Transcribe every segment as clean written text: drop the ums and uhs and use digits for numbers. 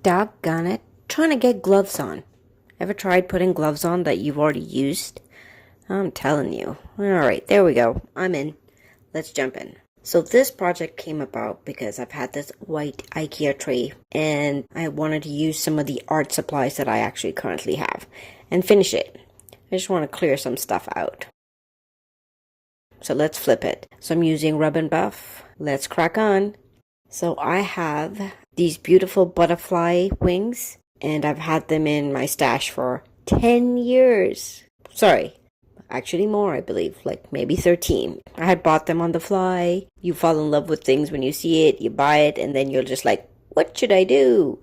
Doggone it. Trying to get gloves on. Ever tried putting gloves on that you've already used? I'm telling you. Alright, there we go. I'm in. Let's jump in. So this project came about because I've had this white IKEA tray and I wanted to use some of the art supplies that I actually currently have and finish it. I just want to clear some stuff out. So let's flip it. So I'm using Rub and Buff. Let's crack on. So I have these beautiful butterfly wings and I've had them in my stash for 10 years. Sorry. Actually more, I believe, like maybe 13. I had bought them on the fly. You fall in love with things when you see it, you buy it, and then you're just like, what should I do?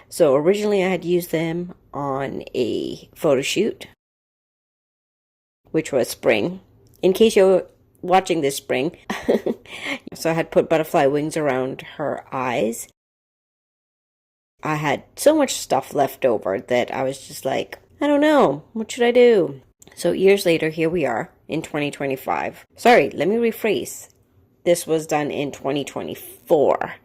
So originally I had used them on a photo shoot, which was spring. In case you're watching this spring. So I had put butterfly wings around her eyes. I had so much stuff left over that I was just like, I don't know, what should I do? So years later, here we are in 2025. Sorry, let me rephrase. This was done in 2024.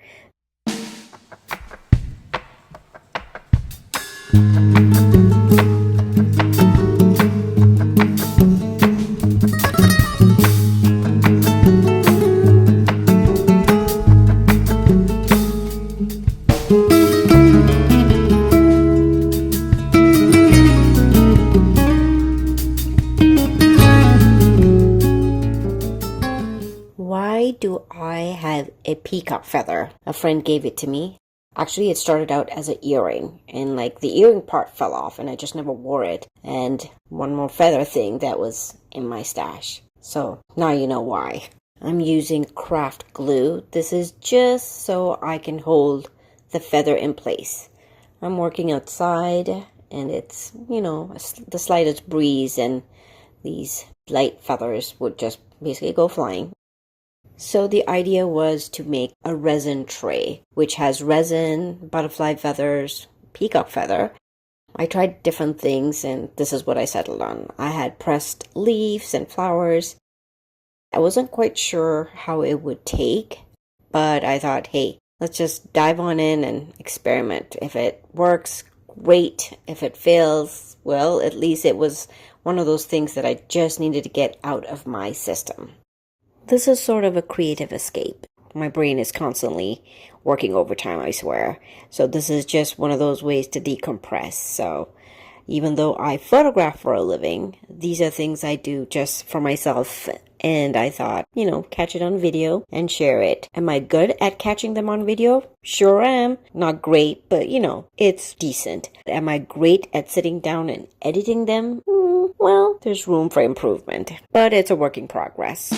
Why do I have a peacock feather? A friend gave it to me. Actually, it started out as an earring, and like the earring part fell off and I just never wore it. And one more feather thing that was in my stash. So now you know why. I'm using craft glue. This is just so I can hold the feather in place. I'm working outside and it's, the slightest breeze and these light feathers would just basically go flying. So the idea was to make a resin tray, which has resin, butterfly feathers, peacock feather. I tried different things and this is what I settled on. I had pressed leaves and flowers. I wasn't quite sure how it would take, but I thought, hey, let's just dive on in and experiment. If it works, great. If it fails, well, at least it was one of those things that I just needed to get out of my system. This is sort of a creative escape. My brain is constantly working overtime, I swear. So this is just one of those ways to decompress. So even though I photograph for a living, these are things I do just for myself. And I thought, catch it on video and share it. Am I good at catching them on video? Sure am. Not great, but it's decent. Am I great at sitting down and editing them? Well, there's room for improvement, but it's a work in progress.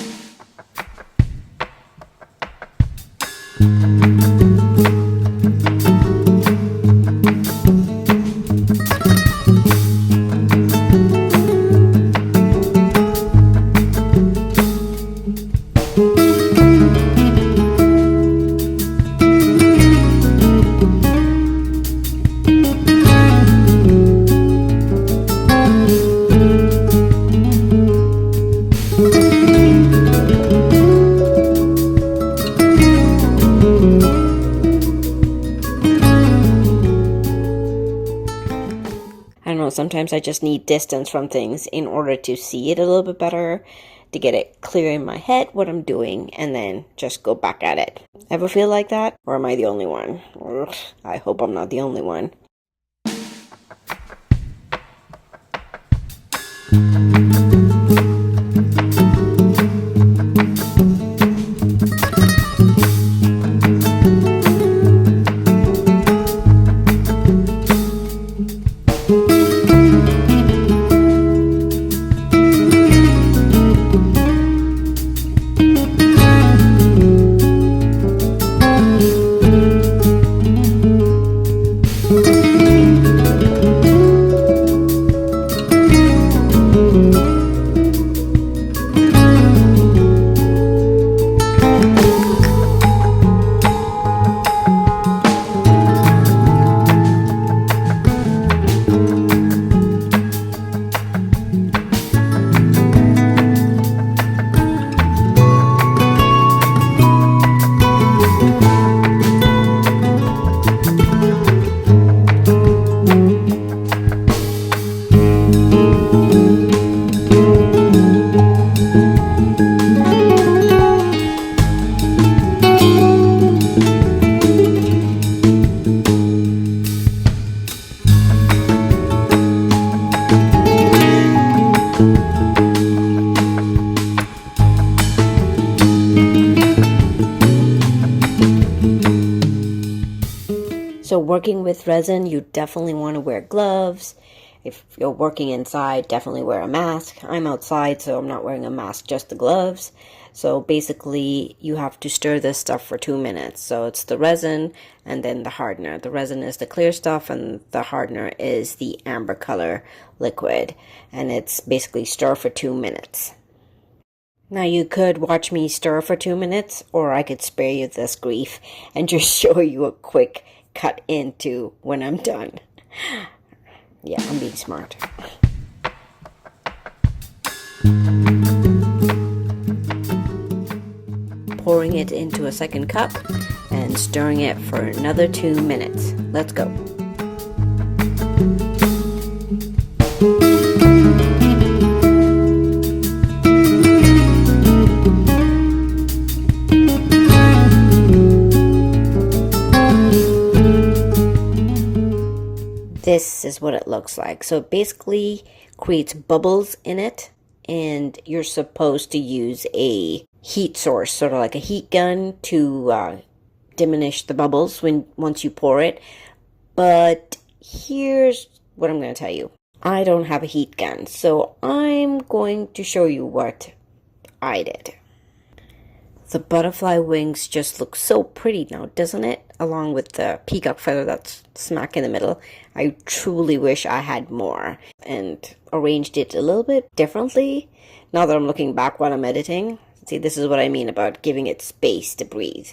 Sometimes I just need distance from things in order to see it a little bit better, to get it clear in my head what I'm doing, and then just go back at it. Ever feel like that? Or am I the only one? Ugh, I hope I'm not the only one. So working with resin, you definitely want to wear gloves. If you're working inside, definitely wear a mask. I'm outside, so I'm not wearing a mask, just the gloves. So basically, you have to stir this stuff for 2 minutes. So it's the resin and then the hardener. The resin is the clear stuff and the hardener is the amber color liquid. And it's basically stir for 2 minutes. Now you could watch me stir for 2 minutes, or I could spare you this grief and just show you a quick cut into when I'm done. Yeah, I'm being smart. Pouring it into a second cup and stirring it for another 2 minutes. Let's go. This is what it looks like. So it basically creates bubbles in it, and you're supposed to use a heat source, sort of like a heat gun, to diminish the bubbles once you pour it. But here's what I'm going to tell you. I don't have a heat gun, so I'm going to show you what I did. The butterfly wings just look so pretty now, doesn't it? Along with the peacock feather that's smack in the middle. I truly wish I had more and arranged it a little bit differently. Now that I'm looking back while I'm editing, see, this is what I mean about giving it space to breathe.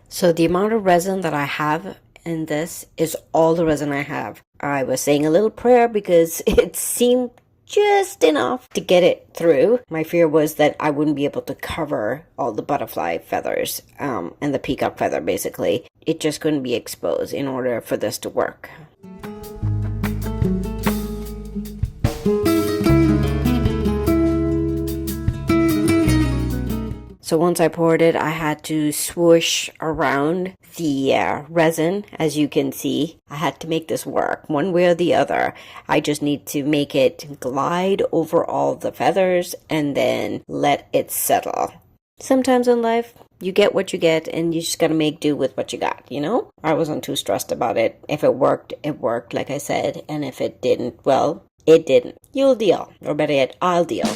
So the amount of resin that I have in this is all the resin I have. I was saying a little prayer because it seemed just enough to get it through. My fear was that I wouldn't be able to cover all the butterfly feathers and the peacock feather, basically. It just couldn't be exposed in order for this to work. So once I poured it, I had to swoosh around the resin. As you can see, I had to make this work one way or the other. I just need to make it glide over all the feathers and then let it settle. Sometimes in life, you get what you get and you just gotta make do with what you got, you know? I wasn't too stressed about it. If it worked, like I said. And if it didn't, well, it didn't. You'll deal. Or better yet, I'll deal.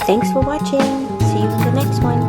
Thanks for watching. See you in the next one.